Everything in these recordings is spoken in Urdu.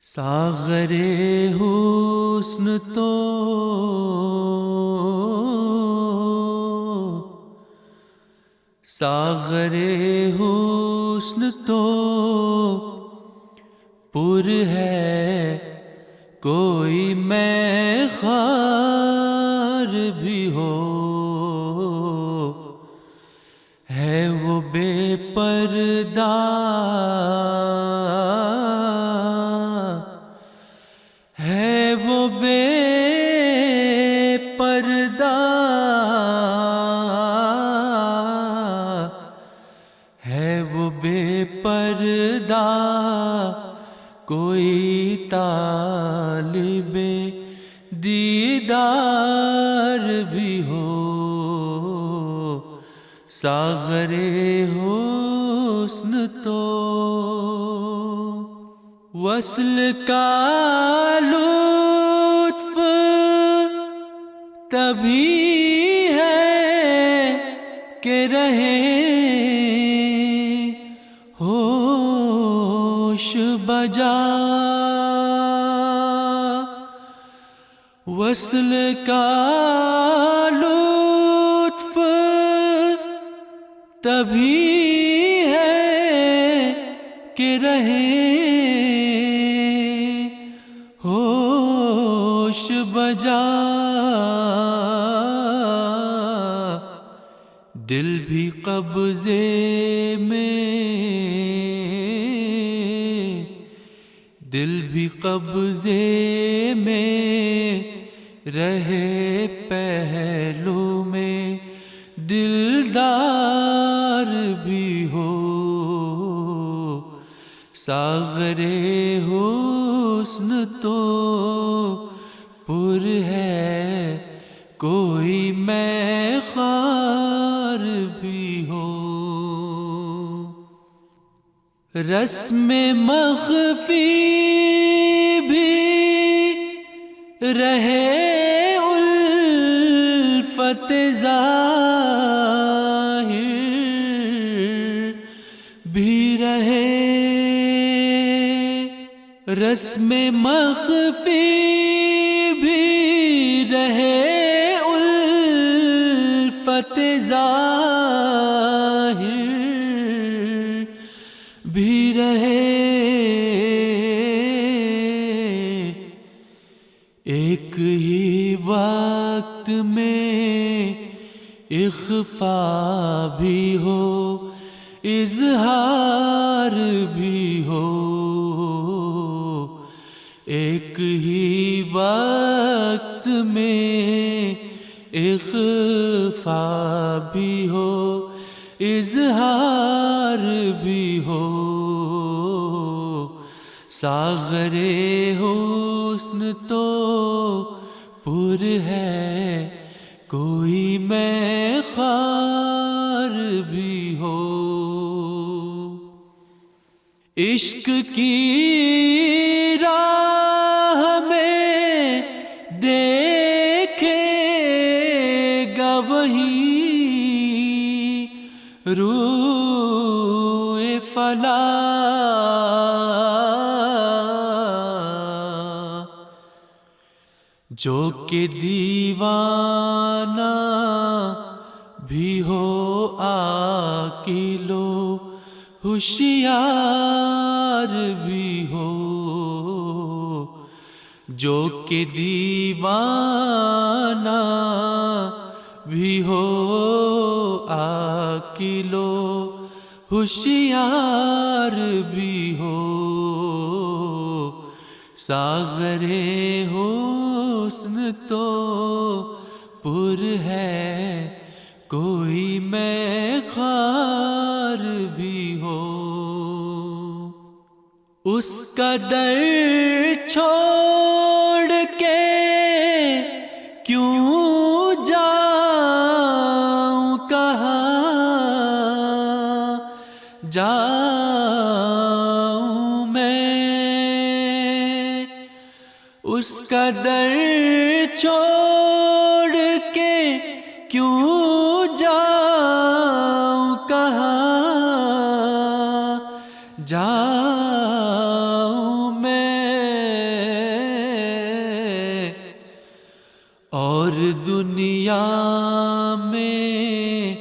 ساغر حسن تو ساغر حسن تو پر ہے، کوئی میں خار بھی ہو، ہے وہ بے پردہ، ہے وہ بے پردہ، ہے وہ بے پردہ، کوئی طالب دیدار بھی ہو، ساغر حسن تو وصل کا لطف تبھی ہے کہ رہے ہوش بجا، وصل کا لطف تبھی ہے کہ رہے ہوش بجا، دل بھی قبضے میں، دل بھی قبضے میں رہے، پہلو میں دلدار بھی ہو، ساغر حسن تو پر ہے، کوئی میں خار بھی ہو، رسم مخفی بھی رہے، الفت ظاہر بھی رہے، رسم مخفی بھی رہے، الفت ظاہر بھی رہے، ایک ہی وقت میں اخفا بھی ہو، اظہار بھی ہو، ایک ہی وقت میں اخفا بھی ہو، اظہار بھی ہو، ساغر حسن تو پر ہے، کوئی میں خار بھی ہو، عشق کی راہ میں دیکھے گا وہی روئے فلاح، جو کہ دیوانہ بھی ہو، عاقل و ہوشیار بھی ہو، جو کہ دیوانہ بھی ہو، عاقل و ہوشیار بھی ہو، ساغر حسن تو پر ہے، کوئی میں خار بھی ہو، اس کا در چھوڑ کے کیوں جاؤں، کہاں جاؤں میں، اس کا در چھوڑ کے کیوں جاؤں، کہاں جاؤں میں، دنیا میں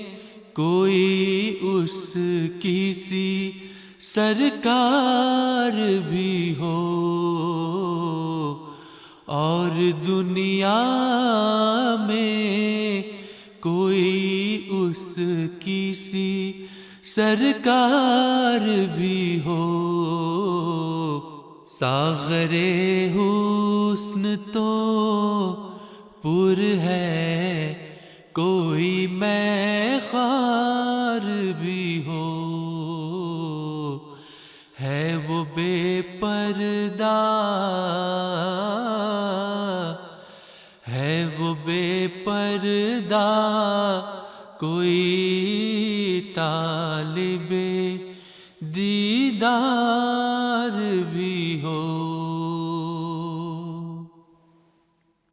کوئی اس کی سی سرکار بھی ہو، اور دنیا میں کوئی اس کی سی سرکار بھی ہو۔ ساغر حسن تو پر ہے، کوئی میں خار بھی ہو، ہے وہ بے پردہ، ہے وہ بے پردہ، کوئی طالب دیدار